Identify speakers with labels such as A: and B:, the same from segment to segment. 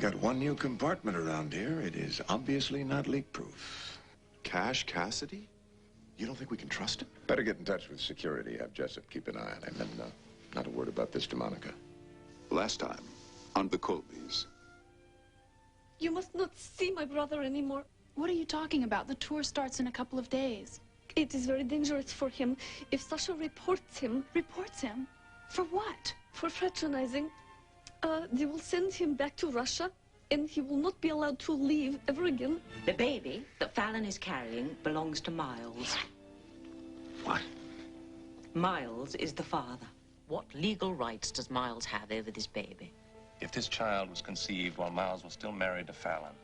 A: got one new compartment around here. It is obviously not leak-proof.
B: Cash Cassidy? You don't think we can trust him?
A: Better get in touch with security. Have Jessup keep an eye on him. And not a word about this to Monica.
C: Last time, on the Colbys.
D: You must not see my brother anymore.
E: What are you talking about? The tour starts in a couple of days.
D: It is very dangerous for him. If Sasha reports him...
E: Reports him? For what?
D: For fraternizing. They will send him back to Russia, and he will not be allowed to leave ever again.
F: The baby that Fallon is carrying belongs to Miles.
A: What?
F: Miles is the father.
G: What legal rights does Miles have over this baby?
H: If this child was conceived while Miles was still married to Fallon,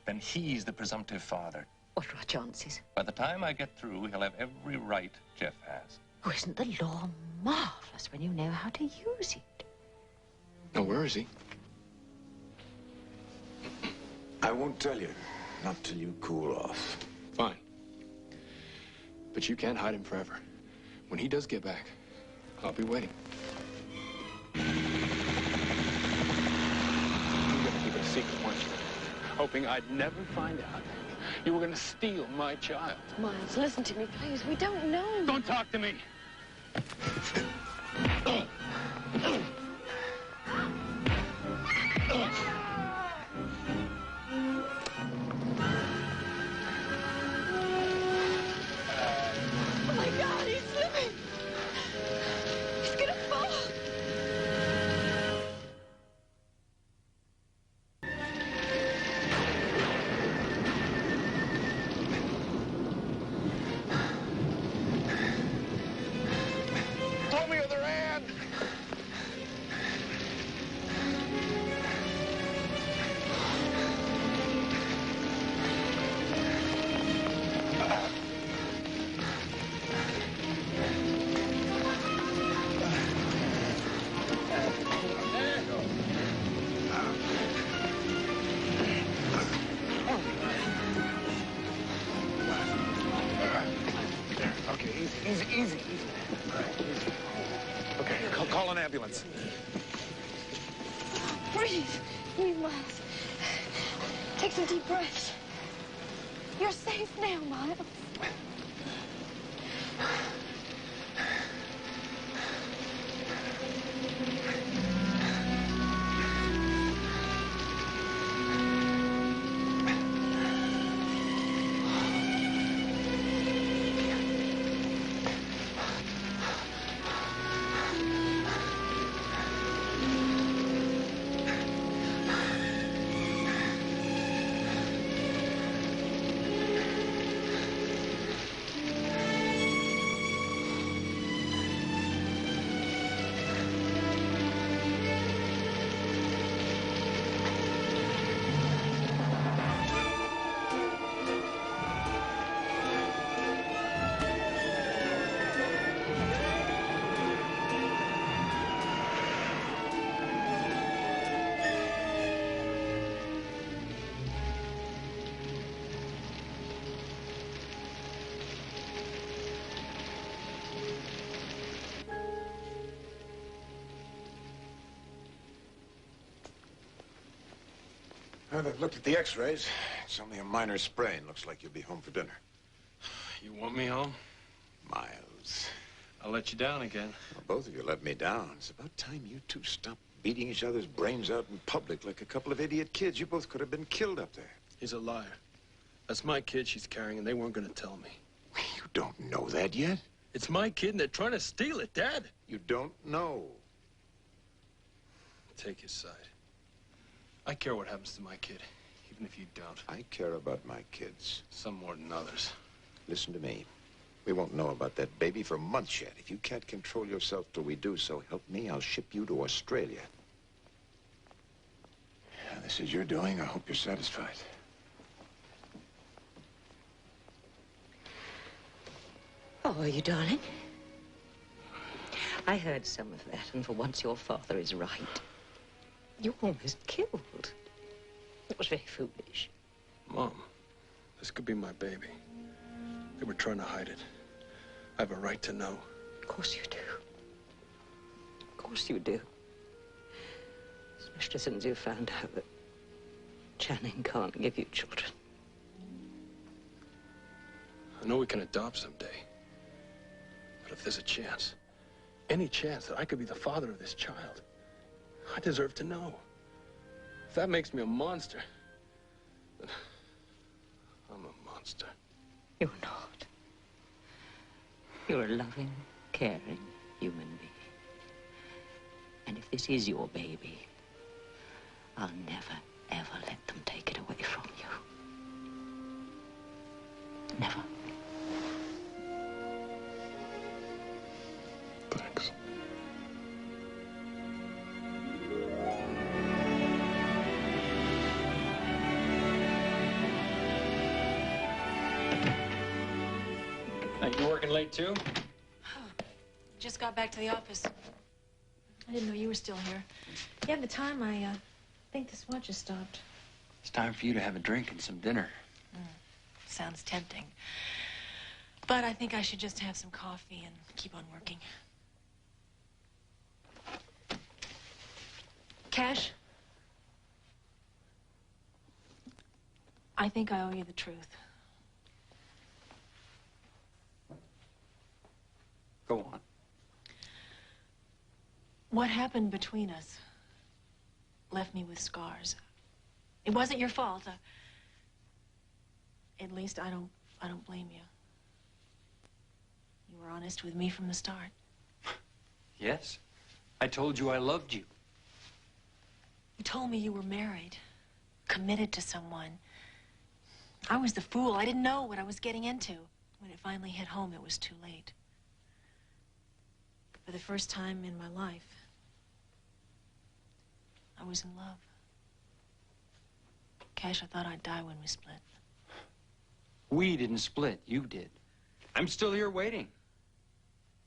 H: then he's the presumptive father.
G: What are our chances?
H: By the time I get through, he'll have every right Jeff has.
G: Oh, isn't the law marvelous when you know how to use it?
B: Oh, where is he?
A: I won't tell you. Not till you cool off.
B: Fine. But you can't hide him forever. When he does get back, I'll be waiting. You were gonna keep it a secret, weren't you? Hoping I'd never find out. You were gonna steal my child.
D: Miles, listen to me, please. We don't know.
B: Don't talk to me!
D: Oh my God, he's slipping! He's gonna fall!
B: Throw me other hand! Okay, easy. All right, easy. Okay, call an ambulance.
D: Breathe. Breathe, Miles. Take some deep breaths. You're safe now, Miles.
A: Well, they've looked at the x-rays. It's only a minor sprain. Looks like you'll be home for dinner.
B: You want me home?
A: Miles.
B: I'll let you down again.
A: Well, both of you let me down. It's about time you two stopped beating each other's brains out in public like a couple of idiot kids. You both could have been killed up there.
B: He's a liar. That's my kid she's carrying, and they weren't gonna tell me.
A: You don't know that yet?
B: It's my kid, and they're trying to steal it, Dad.
A: You don't know.
B: Take his side. I care what happens to my kid, even if you don't.
A: I care about my kids.
B: Some more than others.
A: Listen to me. We won't know about that baby for months yet. If you can't control yourself till we do, so help me, I'll ship you to Australia. Now, this is your doing. I hope you're satisfied.
G: Oh, are you, darling? I heard some of that, and for once your father is right. You were almost killed. It was very foolish.
B: Mom, this could be my baby. They were trying to hide it. I have a right to know.
G: Of course you do. Of course you do. Especially since you found out that Channing can't give you children.
B: I know we can adopt someday. But if there's a chance, any chance that I could be the father of this child, I deserve to know. If that makes me a monster, then I'm a monster.
G: You're not. You're a loving, caring human being. And if this is your baby, I'll never, ever let them take it away from you. Never.
B: Thanks.
I: You working late, too?
J: Just got back to the office. I didn't know you were still here. You have the time? I think this watch has stopped.
I: It's time for you to have a drink and some dinner.
J: Sounds tempting. But I think I should just have some coffee and keep on working. Cash? I think I owe you the truth.
I: Go on.
J: What happened between us left me with scars. It wasn't your fault. At least I don't blame you. You were honest with me from the start.
I: Yes. I told you I loved you.
J: You told me you were married, committed to someone. I was the fool. I didn't know what I was getting into. When it finally hit home, it was too late. For the first time in my life, I was in love. Cash, I thought I'd die when we split.
I: We didn't split. You did. I'm still here waiting.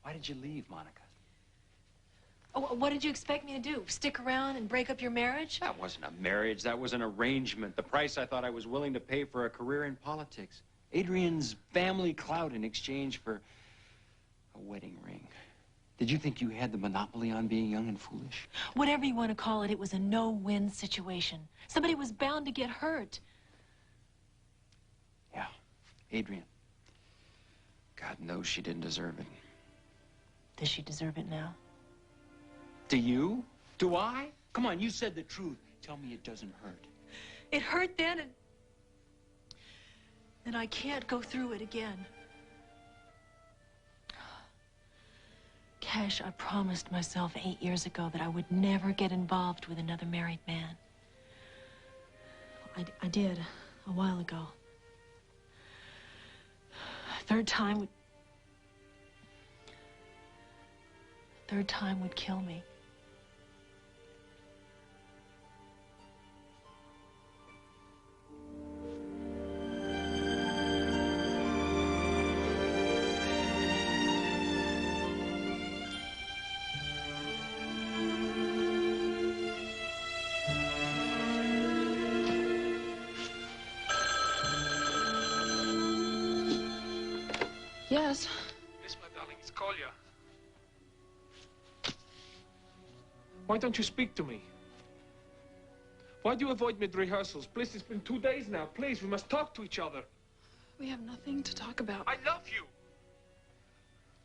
I: Why did you leave, Monica?
J: Oh, what did you expect me to do? Stick around and break up your marriage?
I: That wasn't a marriage. That was an arrangement. The price I thought I was willing to pay for a career in politics. Adrian's family clout in exchange for a wedding ring. Did you think you had the monopoly on being young and foolish?
J: Whatever you want to call it, it was a no-win situation. Somebody was bound to get hurt.
I: Yeah, Adrian. God knows she didn't deserve it.
J: Does she deserve it now?
I: Do you? Do I? Come on, you said the truth. Tell me it doesn't hurt.
J: It hurt then, and I can't go through it again. Cash, I promised myself 8 years ago that I would never get involved with another married man. I did a while ago. Third time would kill me. Yes.
B: Yes, my darling, it's Kolya. Why don't you speak to me? Why do you avoid mid-rehearsals? Please, it's been 2 days now. Please, we must talk to each other.
E: We have nothing to talk about.
B: I love you.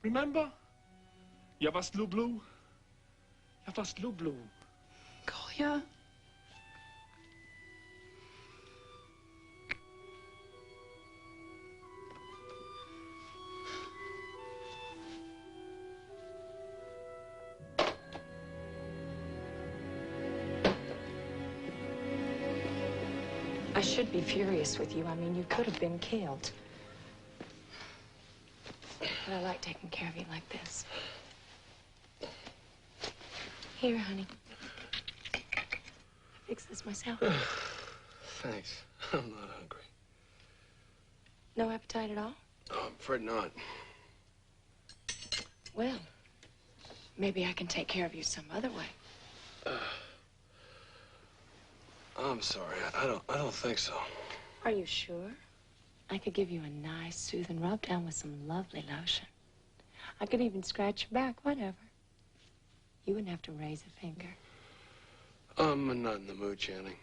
B: Remember? Ja was lublю. Ja was lublю.
E: Kolya.
K: I should be furious with you. I mean, you could have been killed. But I like taking care of you like this. Here, honey. Fix this myself.
B: Thanks. I'm not hungry.
K: No appetite at all?
B: Oh, I'm afraid not.
K: Well, maybe I can take care of you some other way.
B: I'm sorry. I don't think so.
K: Are you sure? I could give you a nice, soothing rub down with some lovely lotion. I could even scratch your back, whatever. You wouldn't have to raise a finger.
B: I'm not in the mood, Channing.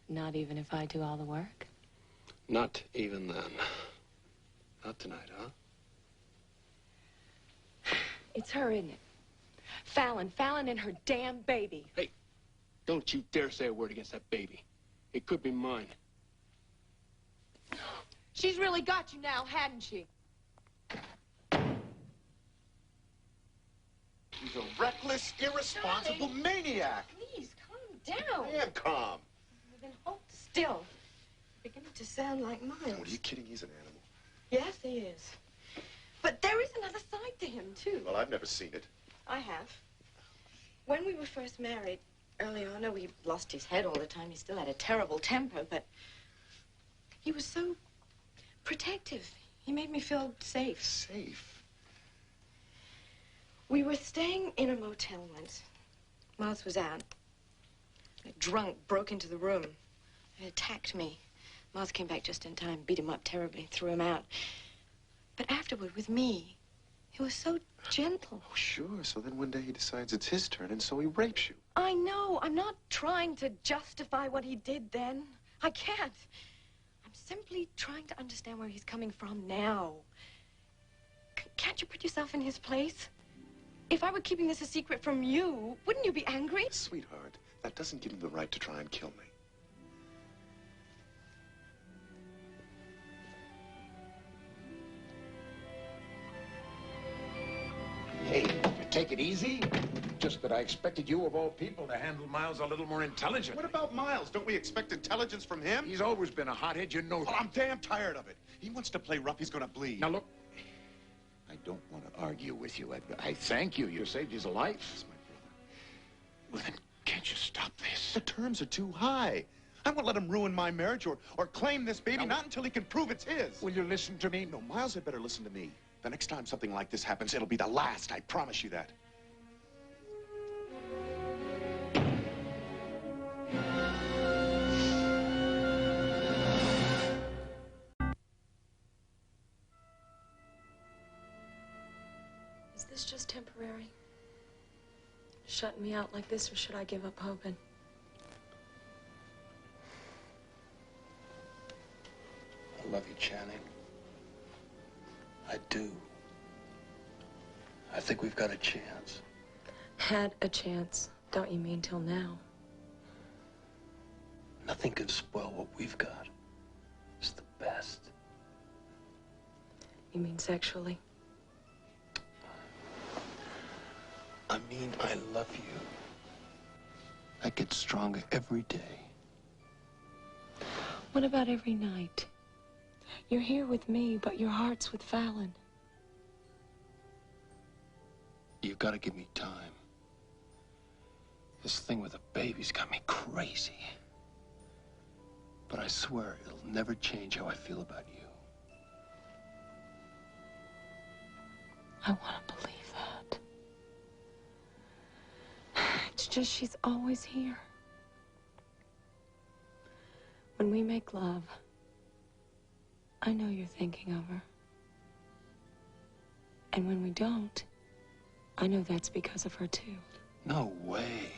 K: Not even if I do all the work?
B: Not even then. Not tonight, huh?
K: It's her, isn't it? Fallon. Fallon and her damn baby.
B: Hey, don't you dare say a word against that baby. It could be mine.
K: She's really got you now, hadn't she?
A: He's a reckless, irresponsible maniac.
D: Please, calm down.
A: I am calm.
D: Then hold still. Beginning to sound like Miles.
A: Oh, are you kidding? He's an animal.
D: Yes, he is. But there is another side to him, too.
A: Well, I've never seen it.
D: I have. When we were first married, early on, he lost his head all the time. He still had a terrible temper, but he was so protective. He made me feel safe.
A: Safe?
D: We were staying in a motel once. Miles was out. A drunk broke into the room and attacked me. Miles came back just in time, beat him up terribly, threw him out. But afterward, with me, he was so gentle.
A: Oh, sure. So then one day he decides it's his turn, and so he rapes you.
D: I know. I'm not trying to justify what he did then. I can't. I'm simply trying to understand where he's coming from now. Can't you put yourself in his place? If I were keeping this a secret from you, wouldn't you be angry?
A: Sweetheart, that doesn't give him the right to try and kill me.
L: Hey, take it easy. Just that I expected you, of all people, to handle Miles a little more intelligently.
A: What about Miles? Don't we expect intelligence from him?
L: He's always been a hothead, you know that.
A: Oh, I'm damn tired of it. He wants to play rough, he's gonna bleed.
L: Now, look, I don't want to argue with you. I thank you. You saved his life.
A: He's my brother.
L: Well, then, can't you stop this?
A: The terms are too high. I won't let him ruin my marriage or claim this baby,
L: Now,
A: not until he can prove it's his.
L: Will you listen to me?
A: No, Miles had better listen to me. The next time something like this happens, it'll be the last. I promise you that.
K: Is this just temporary? Shutting me out like this, or should I give up hoping?
B: I love you, Channing. I do. I think we've got a chance.
K: Had a chance. Don't you mean till now?
B: Nothing can spoil what we've got. It's the best.
K: You mean sexually?
B: I mean, I love you. I get stronger every day.
K: What about every night? You're here with me, but your heart's with Fallon.
B: You've got to give me time. This thing with the baby's got me crazy. But I swear it'll never change how I feel about you.
K: I want to believe that. It's just she's always here. When we make love, I know you're thinking of her. And when we don't, I know that's because of her, too.
B: No way.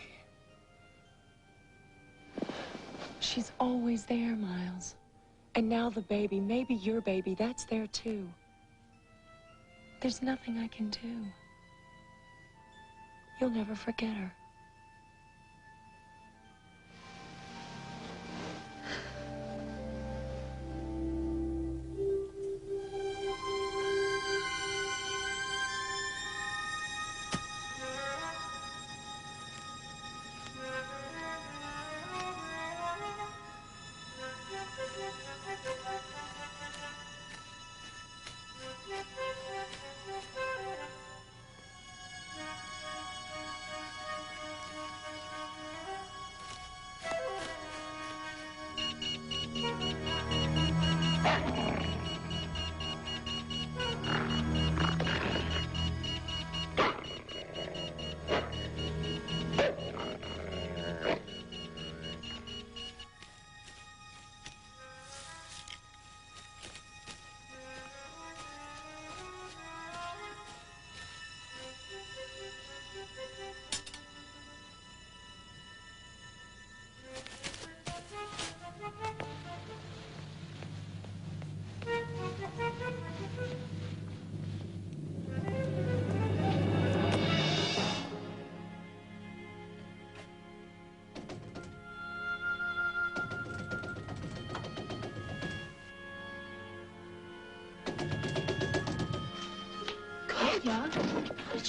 K: She's always there, Miles. And now the baby, maybe your baby, that's there, too. There's nothing I can do. You'll never forget her.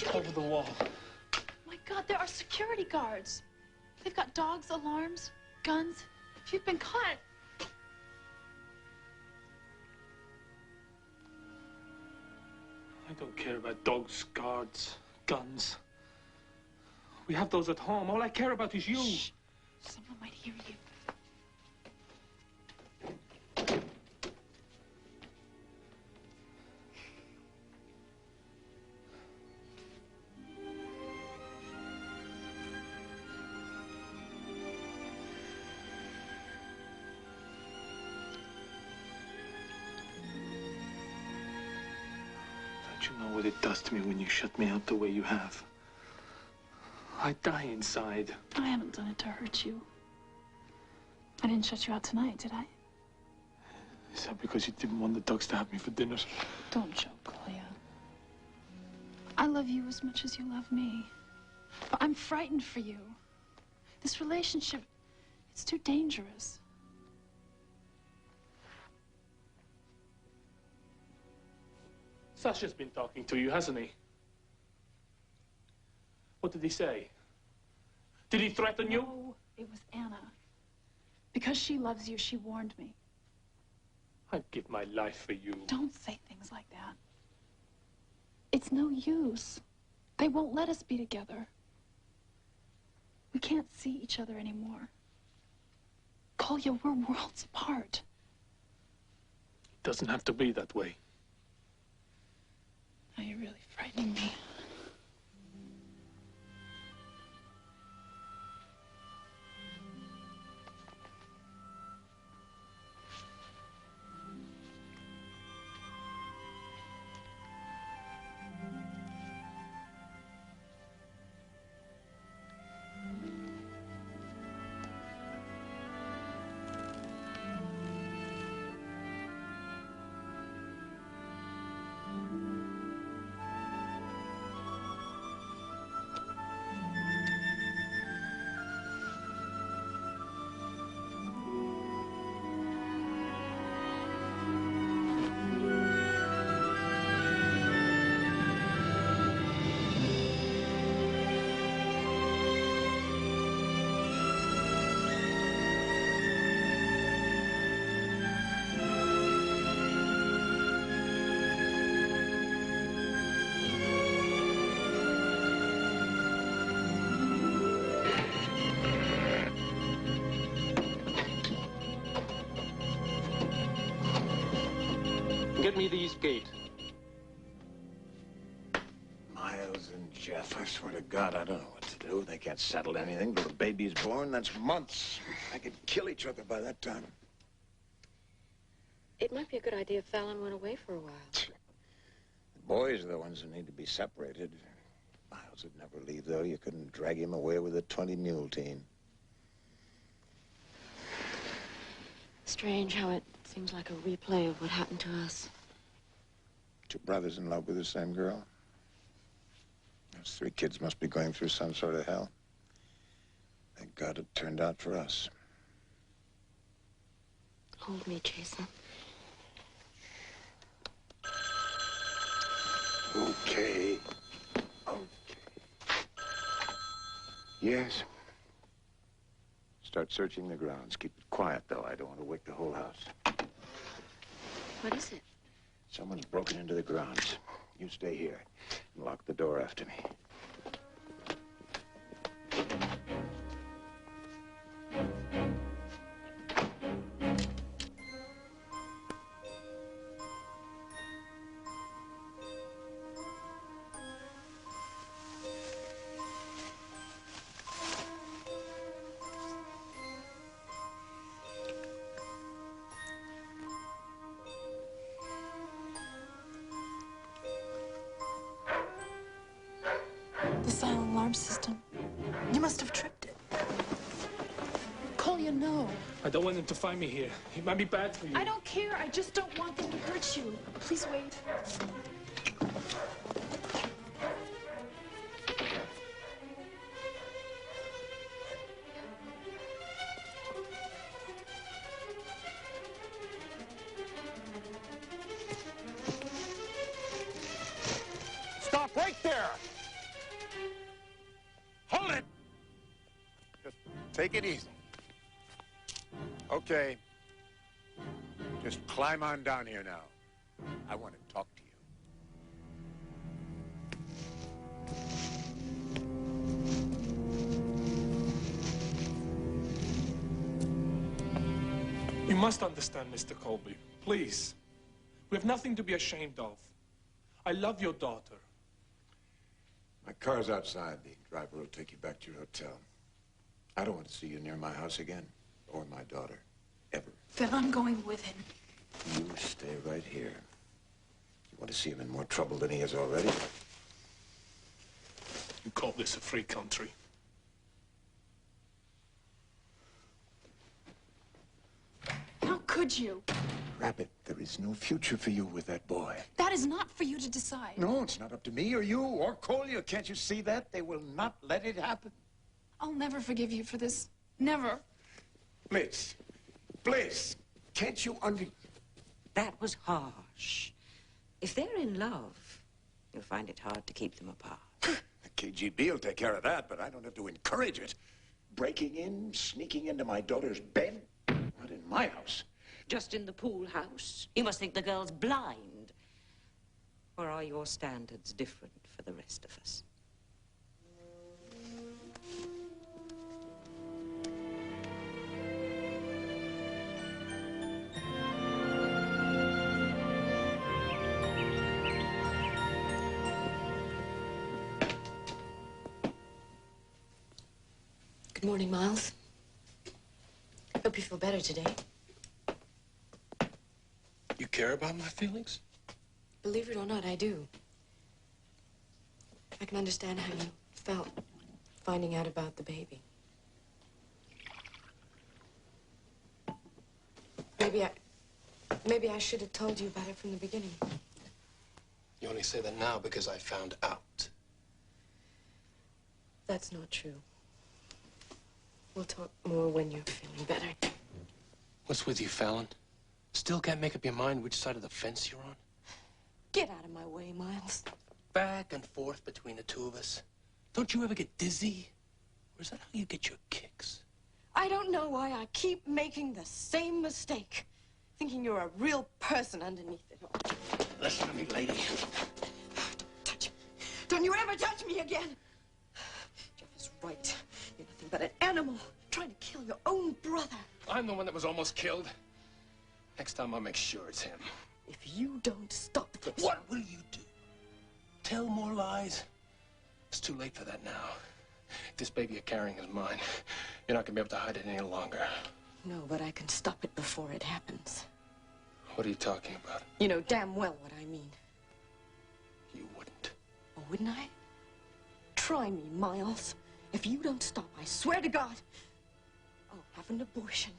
E: Did you
B: Over the wall.
E: My God, there are security guards. They've got dogs, alarms, guns. If you've been caught...
B: I don't care about dogs, guards, guns. We have those at home. All I care about is you.
E: Shh. Someone might hear you.
B: Don't you know what it does to me when you shut me out the way you have? I die inside.
E: I haven't done it to hurt you. I didn't shut you out tonight, did I?
B: Is that because you didn't want the dogs to have me for dinner?
E: Don't joke, Leah. I love you as much as you love me. But I'm frightened for you. This relationship, it's too dangerous.
B: Sasha's been talking to you, hasn't he? What did he say? Did he threaten you?
E: No, it was Anna. Because she loves you, she warned me.
B: I'd give my life for you.
E: Don't say things like that. It's no use. They won't let us be together. We can't see each other anymore. Kolya, we're worlds apart.
B: It doesn't have to be that way.
E: Now you're really frightening me.
B: Get me the east gate.
L: Miles and Jeff, I swear to God, I don't know what to do. They can't settle anything till the baby's born. That's months. I could kill each other by that time.
K: It might be a good idea if Fallon went away for a while.
L: The boys are the ones that need to be separated. Miles would never leave, though. You couldn't drag him away with a 20-mule team.
K: Strange how it seems like a replay of what happened to us.
L: Two brothers in love with the same girl. Those three kids must be going through some sort of hell. Thank God it turned out for us.
K: Hold me, Jason.
L: Okay. Okay. Yes. Start searching the grounds. Keep it quiet, though. I don't want to wake the whole house.
K: What is it?
L: Someone's broken into the grounds. You stay here and lock the door after me.
E: The silent alarm system. You must have tripped it. Kolya, no.
B: I don't want them to find me here. It might be bad for you.
E: I don't care. I just don't want them to hurt you. Please wait.
L: Stop right there! Take it easy. Okay. Just climb on down here now. I want to talk to you.
M: You must understand, Mr. Colby. Please. We have nothing to be ashamed of. I love your daughter.
L: My car's outside. The driver will take you back to your hotel. I don't want to see you near my house again, or my daughter, ever.
E: Then I'm going with him.
L: You stay right here. You want to see him in more trouble than he is already?
M: You call this a free country?
E: How could you?
L: Rabbit, there is no future for you with that boy.
E: That is not for you to decide.
L: No, it's not up to me or you or Collier. Can't you see that? They will not let it happen.
E: I'll never forgive you for this. Never.
L: Bliss, Bliss, can't you
G: That was harsh. If they're in love, you'll find it hard to keep them apart.
L: The KGB will take care of that, but I don't have to encourage it. Breaking in, sneaking into my daughter's bed? Not in my house.
G: Just in the pool house? You must think the girl's blind. Or are your standards different for the rest of us?
D: Good morning, Miles. Hope you feel better today.
B: You care about my feelings?
D: Believe it or not, I do. I can understand how you felt finding out about the baby. Maybe I should have told you about it from the beginning.
B: You only say that now because I found out.
D: That's not true. We'll talk more when you're feeling better.
B: What's with you, Fallon? Still can't make up your mind which side of the fence you're on?
D: Get out of my way, Miles.
B: Back and forth between the two of us. Don't you ever get dizzy? Or is that how you get your kicks?
D: I don't know why I keep making the same mistake. Thinking you're a real person underneath it all.
B: Listen to me, lady.
D: Don't touch me. Don't you ever touch me again. Jeff is right. You're nothing but an animal trying to kill your own brother.
B: I'm the one that was almost killed. Next time I'll make sure it's him.
D: If you don't stop this...
B: What will you do? Tell more lies? It's too late for that now. If this baby you're carrying is mine, you're not gonna be able to hide it any longer.
D: No, but I can stop it before it happens.
B: What are you talking about?
D: You know damn well what I mean.
B: You wouldn't.
D: Oh, wouldn't I? Try me, Miles. If you don't stop, I swear to God, I'll have an abortion.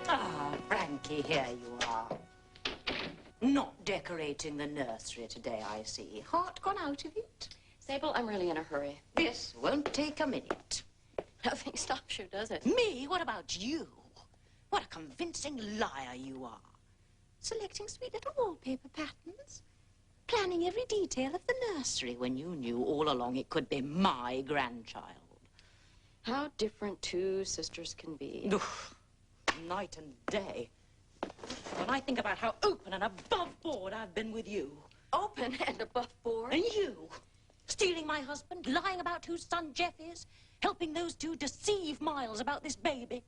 G: Ah, Frankie, here you are. Not decorating the nursery today, I see. Heart gone out of it?
D: Sable, I'm really in a hurry.
G: This won't take a minute.
D: Nothing stops you, does it?
G: Me? What about you? What a convincing liar you are. Selecting sweet little wallpaper patterns. Planning every detail of the nursery when you knew all along it could be my grandchild.
D: How different two sisters can be.
G: Oof. Night and day. When I think about how open and above board I've been with you.
D: Open and above board?
G: And you. Stealing my husband, lying about whose son Jeff is, helping those two deceive Miles about this baby.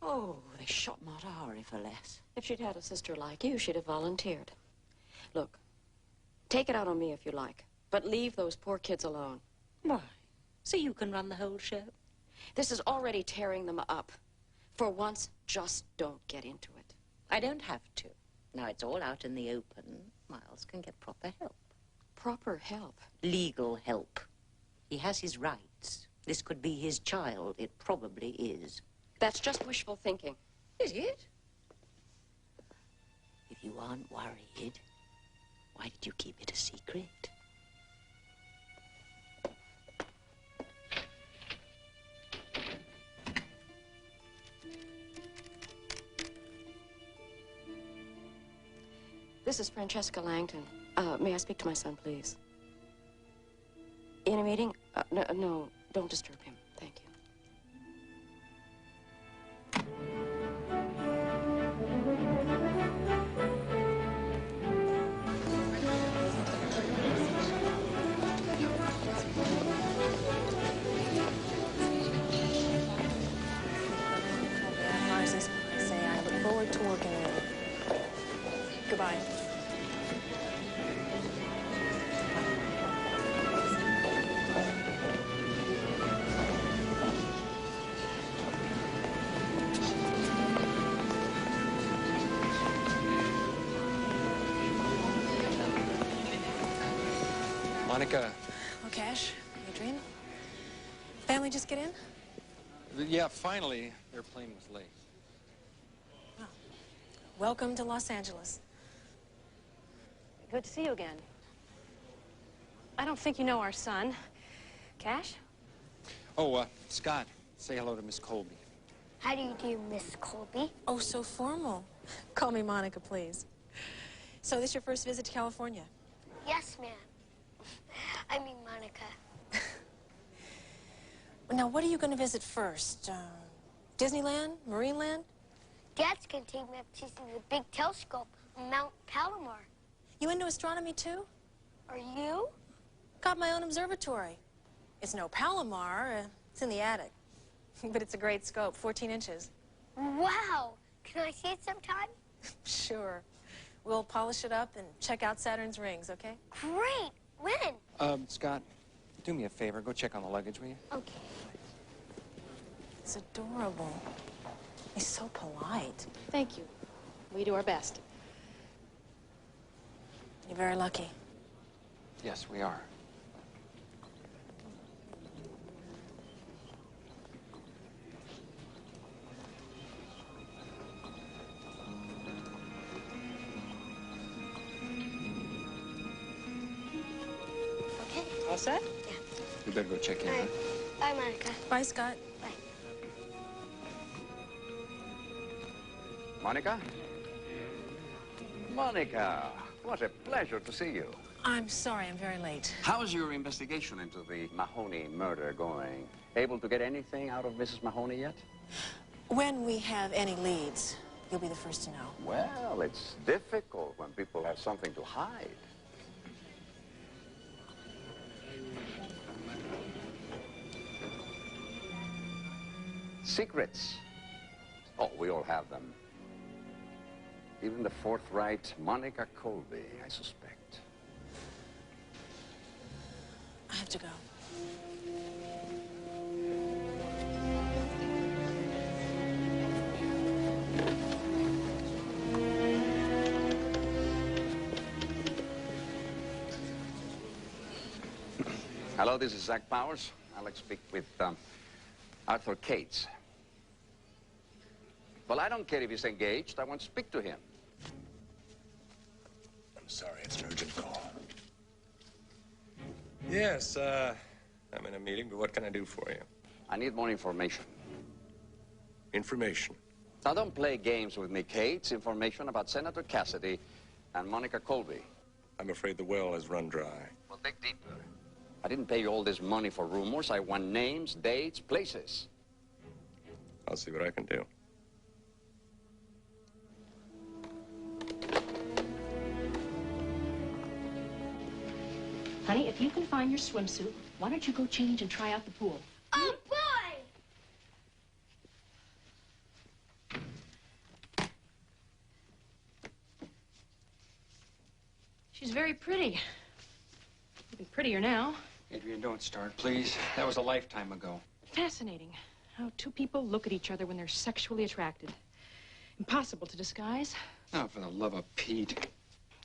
G: Oh, they shot Marari for less.
D: If she'd had a sister like you, she'd have volunteered. Look, take it out on me if you like, but leave those poor kids alone.
G: Why? So you can run the whole show?
D: This is already tearing them up. For once, just don't get into it.
G: I don't have to. Now it's all out in the open. Miles can get proper help.
D: Proper help?
G: Legal help. He has his rights. This could be his child. It probably is.
D: That's just wishful thinking.
G: Is it? If you aren't worried, why did you keep it a secret?
D: This is Francesca Langton. May I speak to my son, please? In a meeting? No, don't disturb him. Thank you.
J: I say I look forward to working with you. Goodbye.
B: Monica.
J: Oh, Cash, Adrian. Family just get in?
I: Yeah, finally, their plane was late.
J: Welcome to Los Angeles.
N: Good to see you again. I don't think you know our son. Cash?
I: Oh, Scott, say hello to Miss Colby.
O: How do you do, Miss Colby?
J: Oh, so formal. Call me Monica, please. So this your first visit to California?
O: Yes, ma'am. I mean Monica.
J: Now, what are you going to visit first? Disneyland? Marineland?
O: Dad's gonna take me up to see the big telescope on Mount Palomar.
J: You into astronomy, too?
O: Are you?
J: Got my own observatory. It's no Palomar. It's in the attic. But it's a great scope, 14 inches.
O: Wow! Can I see it sometime?
J: Sure. We'll polish it up and check out Saturn's rings, okay?
O: Great! When?
I: Scott, do me a favor. Go check on the luggage, will you?
O: Okay.
J: It's adorable. He's so polite.
N: Thank you. We do our best.
J: You're very lucky.
I: Yes, we are.
O: Okay.
J: All set?
O: Yeah.
I: You better go check in.
O: All right. Bye, Monica.
J: Bye, Scott.
O: Bye.
P: Monica? Monica, what a pleasure to see you.
J: I'm sorry, I'm very late.
P: How's your investigation into the Mahoney murder going? Able to get anything out of Mrs. Mahoney yet?
J: When we have any leads, you'll be the first to know.
P: Well, it's difficult when people have something to hide. Secrets. Oh, we all have them. Even the forthright Monica Colby, I suspect.
J: I have to go.
P: Hello, this is Zach Powers. I'd like to speak with Arthur Cates. Well, I don't care if he's engaged. I want to speak to him.
A: I'm sorry, it's an urgent call.
H: Yes, I'm in a meeting, but what can I do for you?
P: I need more information.
H: Information?
P: Now, don't play games with me, Cates. Information about Senator Cassidy and Monica Colby.
H: I'm afraid the well has run dry.
P: Well, dig deeper. I didn't pay you all this money for rumors. I want names, dates, places.
H: I'll see what I can do.
N: Honey, if you can find your swimsuit, why don't you go change and try out the pool?
O: Oh, boy!
N: She's very pretty. Even prettier now.
I: Adrian, don't start, please. That was a lifetime ago.
N: Fascinating how two people look at each other when they're sexually attracted. Impossible to disguise.
I: Oh, for the love of Pete.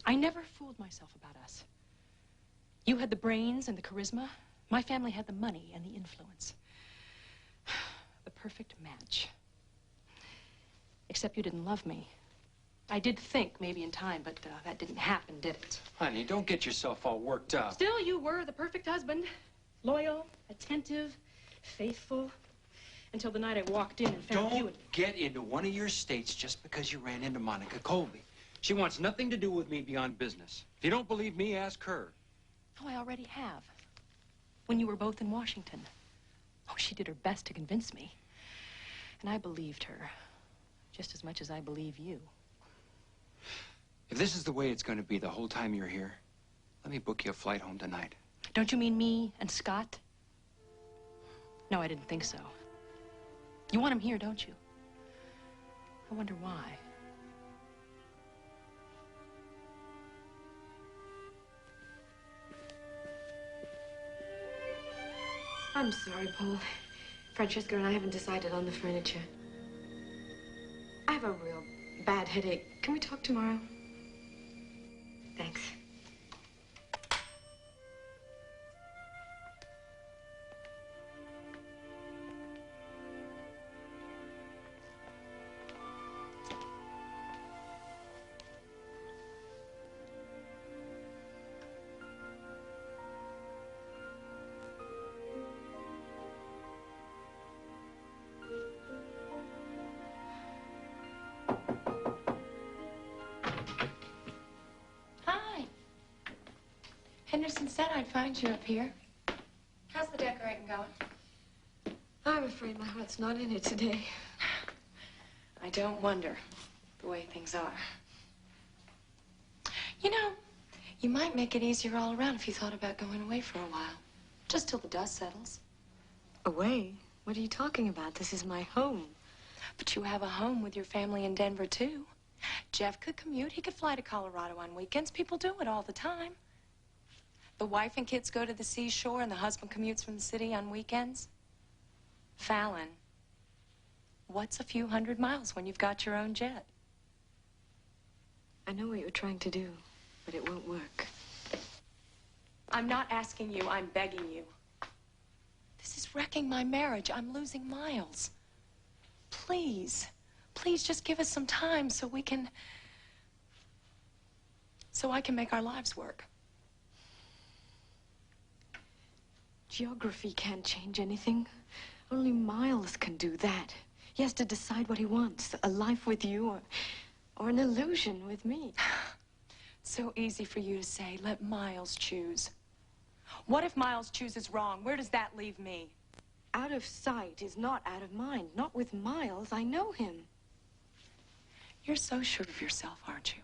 N: I never fooled myself about us. You had the brains and the charisma. My family had the money and the influence. The perfect match. Except you didn't love me. I did think maybe in time, but that didn't happen, did it?
I: Honey, don't get yourself all worked up.
N: Still, you were the perfect husband. Loyal, attentive, faithful. Until the night I walked in and found you.
I: Don't get into one of your states just because you ran into Monica Colby. She wants nothing to do with me beyond business. If you don't believe me, ask her.
N: Oh, I already have. When you were both in Washington. Oh, she did her best to convince me. And I believed her. Just as much as I believe you.
I: If this is the way it's going to be the whole time you're here, let me book you a flight home tonight.
N: Don't you mean me and Scott? No, I didn't think so. You want him here, don't you? I wonder why.
D: I'm sorry, Paul. Francesca and I haven't decided on the furniture. I have a real bad headache. Can we talk tomorrow? Thanks.
K: Henderson said I'd find you up here. How's the decorating going?
D: I'm afraid my heart's not in it today.
K: I don't wonder, the way things are. You know, you might make it easier all around if you thought about going away for a while. Just till the dust settles.
D: Away? What are you talking about? This is my home.
K: But you have a home with your family in Denver, too. Jeff could commute. He could fly to Colorado on weekends. People do it all the time. The wife and kids go to the seashore and the husband commutes from the city on weekends. Fallon, what's a few hundred miles when you've got your own jet?
D: I know what you're trying to do, but it won't work.
K: I'm not asking you, I'm begging you. This is wrecking my marriage. I'm losing Miles. Please, please just give us some time so I can make our lives work.
D: Geography can't change anything. Only Miles can do that. He has to decide what he wants, a life with you or an illusion with me.
K: So easy for you to say, let Miles choose. What if Miles chooses wrong? Where does that leave me?
D: Out of sight is not out of mind. Not with Miles. I know him.
K: You're so sure of yourself, aren't you?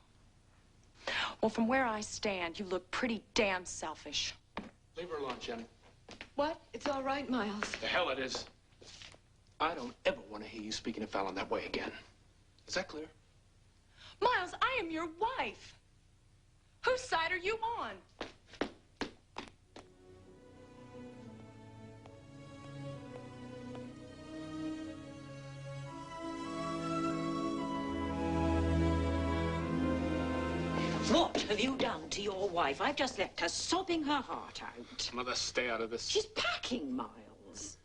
K: Well, from where I stand, you look pretty damn selfish.
B: Leave her alone, Jenny.
D: What? It's all right, Miles.
B: The hell it is. I don't ever want to hear you speaking to Fallon that way again. Is that clear?
K: Miles, I am your wife. Whose side are you on?
G: What have you done to your wife? I've just left her sobbing her heart out.
B: Mother, stay out of this.
G: She's packing, Miles.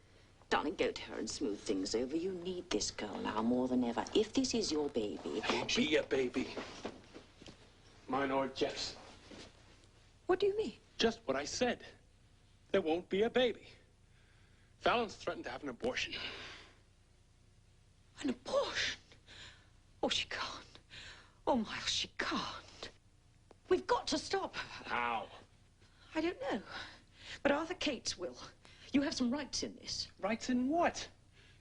G: Darling, go to her and smooth things over. You need this girl now more than ever. If this is your baby...
B: It won't be a baby. Mine or Jeff's.
G: What do you mean?
B: Just what I said. There won't be a baby. Fallon's threatened to have an abortion.
G: An abortion? Oh, she can't. Oh, Miles, she can't. We've got to stop her.
B: How?
G: I don't know. But Arthur Cates will. You have some rights in this.
B: Rights in what?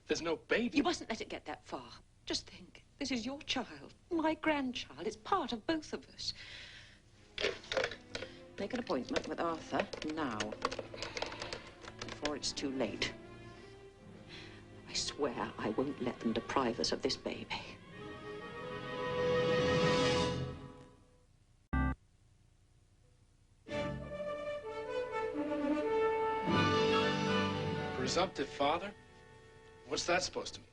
B: There's no baby.
G: You mustn't let it get that far. Just think. This is your child, my grandchild. It's part of both of us. Make an appointment with Arthur now. Before it's too late. I swear I won't let them deprive us of this baby.
B: Presumptive father? What's that supposed to mean?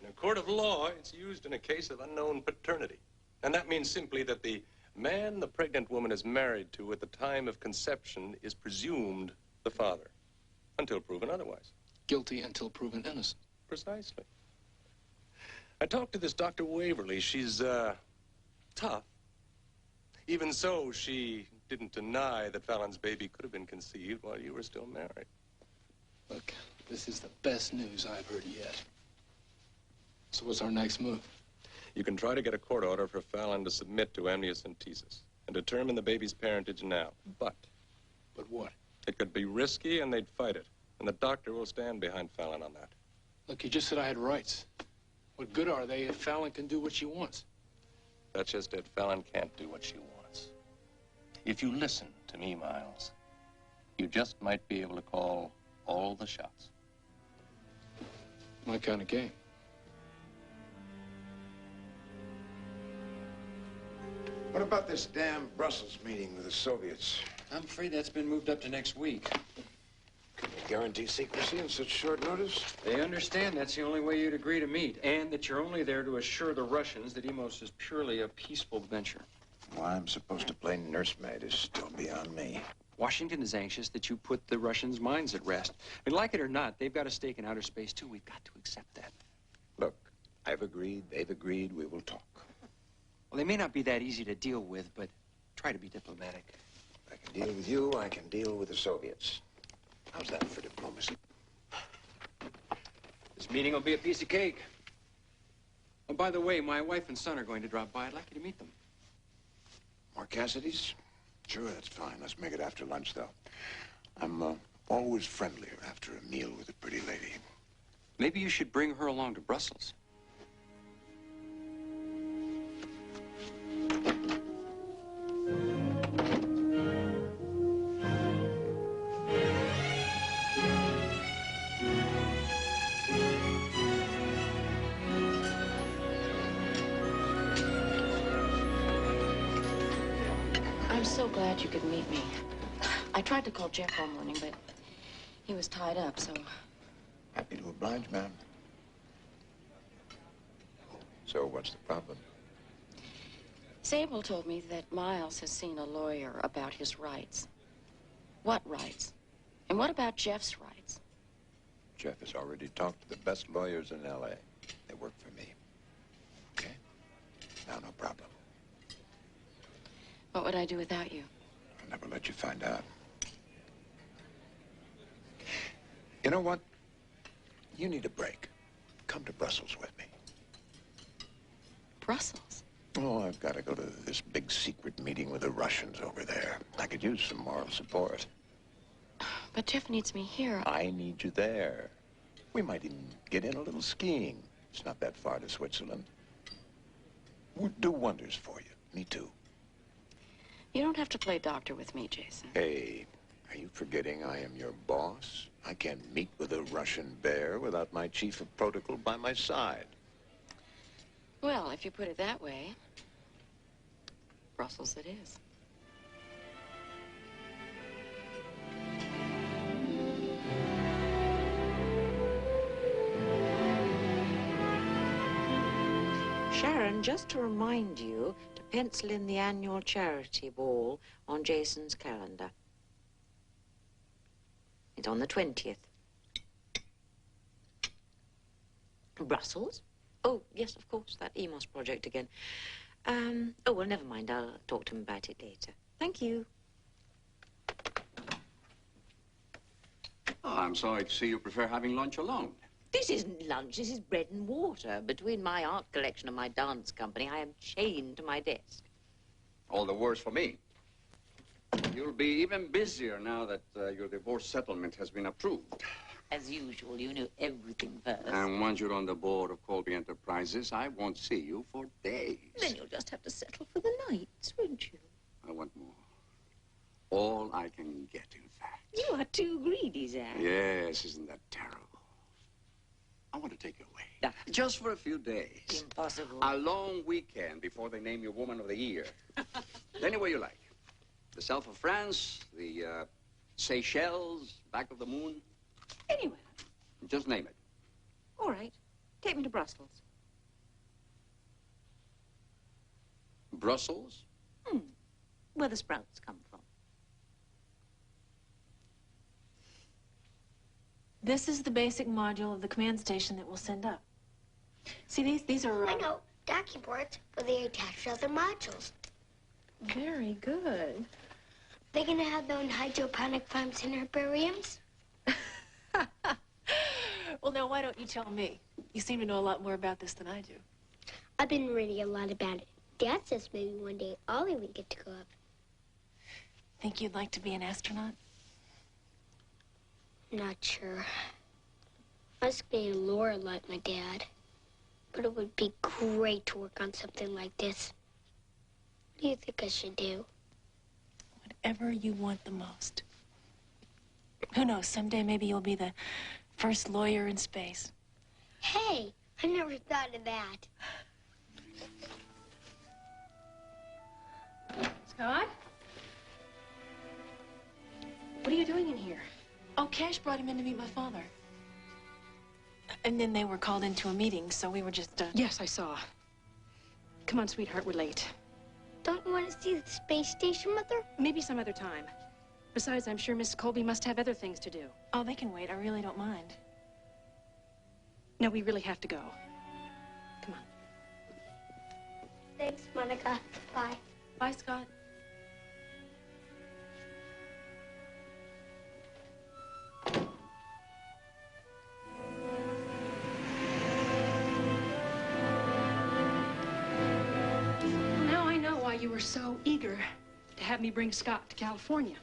H: In a court of law, it's used in a case of unknown paternity. And that means simply that the man the pregnant woman is married to at the time of conception is presumed the father, until proven otherwise.
B: Guilty until proven innocent.
H: Precisely. I talked to this Dr. Waverly. She's, tough. Even so, she didn't deny that Fallon's baby could have been conceived while you were still married.
B: Look, this is the best news I've heard yet. So what's our next move?
H: You can try to get a court order for Fallon to submit to amniocentesis and determine the baby's parentage now. But
B: what?
H: It could be risky, and they'd fight it. And the doctor will stand behind Fallon on that.
B: Look, you just said I had rights. What good are they if Fallon can do what she wants?
H: That's just it. Fallon can't do what she wants. If you listen to me, Miles, you just might be able to call all the shots.
B: My kind of game.
L: What about this damn Brussels meeting with the Soviets?
I: I'm afraid that's been moved up to next week.
L: Can you guarantee secrecy on such short notice?
I: They understand that's the only way you'd agree to meet, and that you're only there to assure the Russians that Emos is purely a peaceful venture.
L: Why I'm supposed to play nursemaid is still beyond me.
I: Washington is anxious that you put the Russians' minds at rest. I mean, like it or not, they've got a stake in outer space, too. We've got to accept that.
L: Look, I've agreed, they've agreed, we will talk.
I: Well, they may not be that easy to deal with, but try to be diplomatic.
L: I can deal with you, I can deal with the Soviets. How's that for diplomacy?
I: This meeting will be a piece of cake. Oh, by the way, my wife and son are going to drop by. I'd like you to meet them.
L: More Cassidy's? Sure, that's fine. Let's make it after lunch, though. I'm always friendlier after a meal with a pretty lady.
I: Maybe you should bring her along to Brussels.
N: I'm so glad you could meet me. I tried to call Jeff all morning, but he was tied up, so...
L: Happy to oblige, ma'am. So what's the problem?
N: Sable told me that Miles has seen a lawyer about his rights. What rights? And what about Jeff's rights?
A: Jeff has already talked to the best lawyers in L.A. They work for me.
L: Okay? Now, no problem.
N: What would I do without you?
L: I'll never let you find out. You know what? You need a break. Come to Brussels with me.
N: Brussels?
L: Oh, I've got to go to this big secret meeting with the Russians over there. I could use some moral support.
N: But Jeff needs me here.
A: I need you there. We might even get in a little skiing. It's not that far to Switzerland.
L: Would do wonders for you. Me too.
N: You don't have to play doctor with me, Jason.
A: Hey, are you forgetting I am your boss? I can't meet with a Russian bear without my chief of protocol by my side.
N: Well, if you put it that way, Brussels it is.
G: Sharon, just to remind you to pencil in the annual charity ball on Jason's calendar. It's on the 20th. Brussels? Oh, yes, of course, that EMOS project again. Oh, well, never mind. I'll talk to him about it later. Thank you.
P: Oh, I'm sorry to see you prefer having lunch alone.
G: This isn't lunch. This is bread and water. Between my art collection and my dance company, I am chained to my desk.
P: All the worse for me. You'll be even busier now that your divorce settlement has been approved.
G: As usual, you knew everything first.
P: And once you're on the board of Colby Enterprises, I won't see you for days.
G: Then you'll just have to settle for the nights, won't you?
P: I want more. All I can get, in fact.
G: You are too greedy, Zach.
P: Yes, isn't that terrible? I want to take you away. Just for a few days.
G: Impossible.
P: A long weekend before they name you Woman of the Year. Anywhere you like. The south of France, the Seychelles, back of the moon.
G: Anywhere.
P: Just name it.
G: All right. Take me to Brussels.
P: Brussels?
G: Where the sprouts come from.
J: This is the basic module of the command station that we'll send up. See, these are...
O: I know. Docking ports, but they attach to other modules.
J: Very good.
O: They're going to have their own hydroponic farms and herbariums?
J: Well, now, why don't you tell me? You seem to know a lot more about this than I do.
O: I've been reading a lot about it. Dad says maybe one day Ollie will get to go up.
J: Think you'd like to be an astronaut?
O: Not sure. I was being Laura like my dad. But it would be great to work on something like this. What do you think I should do?
J: Whatever you want the most. Who knows, someday maybe you'll be the first lawyer in space.
O: Hey, I never thought of that.
N: Scott? What are you doing in here?
J: Oh, Cash brought him in to meet my father. And then they were called into a meeting, so we were just,
N: Yes, I saw. Come on, sweetheart, we're late.
O: Don't you want to see the space station, Mother?
N: Maybe some other time. Besides, I'm sure Miss Colby must have other things to do.
J: Oh, they can wait. I really don't mind.
N: No, we really have to go. Come on.
O: Thanks, Monica. Bye.
J: Bye, Scott.
N: Now I know why you were so eager to have me bring Scott to California.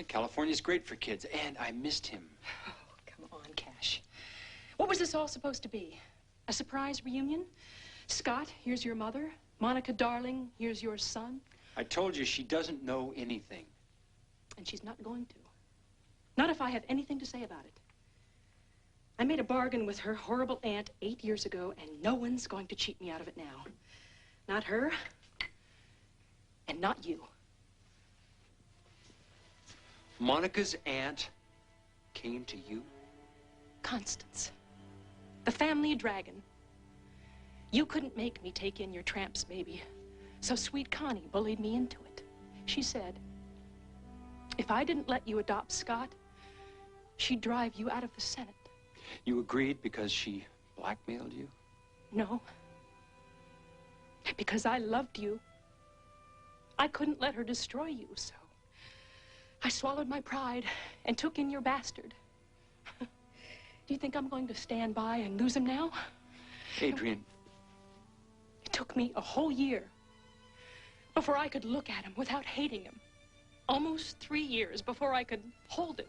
I: California's great for kids, and I missed him.
N: Oh, come on, Cash. What was this all supposed to be? A surprise reunion? Scott, here's your mother. Monica, darling, here's your son.
I: I told you she doesn't know anything.
N: And she's not going to. Not if I have anything to say about it. I made a bargain with her horrible aunt 8 years ago, and no one's going to cheat me out of it now. Not her, and not you.
I: Monica's aunt came to you?
N: Constance. The family dragon. You couldn't make me take in your tramp's baby. So sweet Connie bullied me into it. She said, if I didn't let you adopt Scott, she'd drive you out of the Senate.
I: You agreed because she blackmailed you?
N: No. Because I loved you. I couldn't let her destroy you, so I swallowed my pride and took in your bastard. Do you think I'm going to stand by and lose him now?
I: Adrian.
N: It took me a whole year before I could look at him without hating him. Almost 3 years before I could hold him,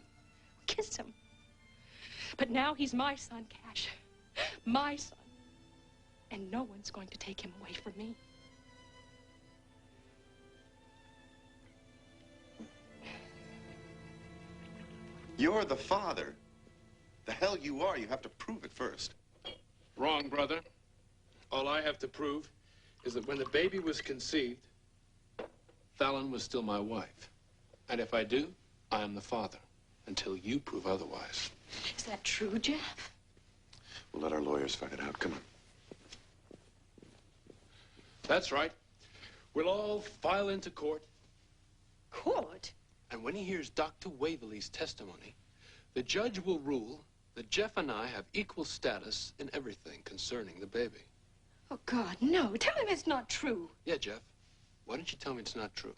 N: kiss him. But now he's my son, Cash. My son. And no one's going to take him away from me.
Q: You're the father. The hell you are, you have to prove it first.
B: Wrong, brother. All I have to prove is that when the baby was conceived, Fallon was still my wife. And if I do, I am the father, until you prove otherwise.
N: Is that true, Jeff?
Q: We'll let our lawyers fight it out. Come on.
B: That's right. We'll all file into court.
N: Court?
B: And when he hears Dr. Waverly's testimony, the judge will rule that Jeff and I have equal status in everything concerning the baby.
N: Oh, God, no. Tell him it's not true.
B: Yeah, Jeff. Why don't you tell me it's not true?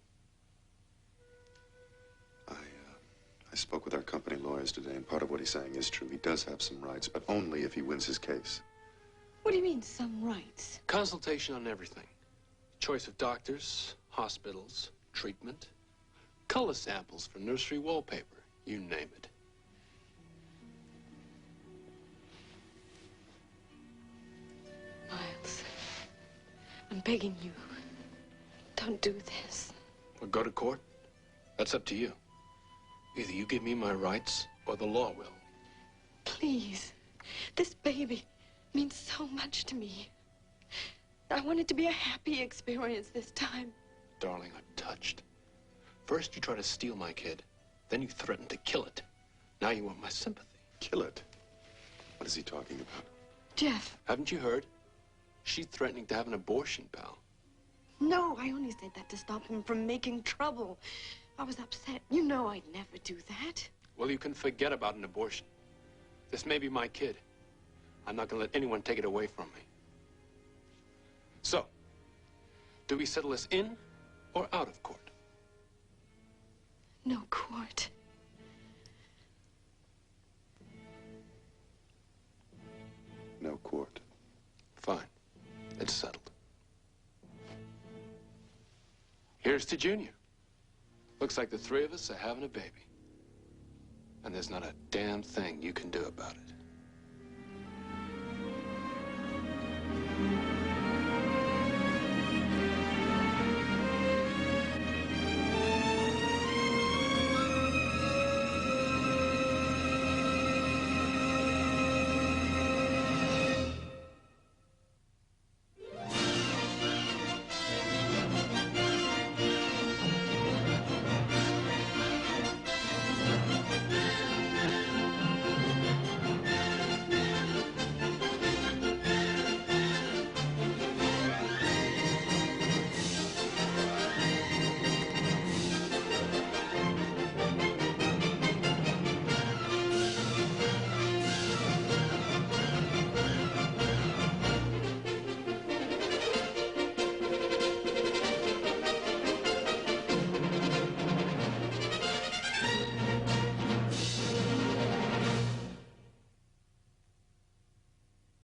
Q: I spoke with our company lawyers today, and part of what he's saying is true. He does have some rights, but only if he wins his case.
N: What do you mean, some rights?
B: Consultation on everything. Choice of doctors, hospitals, treatment, color samples for nursery wallpaper, you name it.
N: Miles, I'm begging you, don't do this.
B: Or go to court. That's up to you. Either you give me my rights, or the law will.
N: Please, this baby means so much to me. I want it to be a happy experience this time.
B: Darling, I'm touched. First, you try to steal my kid. Then you threaten to kill it. Now you want my sympathy.
Q: Kill it? What is he talking about?
N: Jeff.
B: Haven't you heard? She's threatening to have an abortion, pal.
N: No, I only said that to stop him from making trouble. I was upset. You know I'd never do that.
B: Well, you can forget about an abortion. This may be my kid. I'm not going to let anyone take it away from me. So, do we settle this in or out of court?
N: No court.
Q: No court.
B: Fine. Let's it's settled. Here's to Junior. Looks like the three of us are having a baby. And there's not a damn thing you can do about it.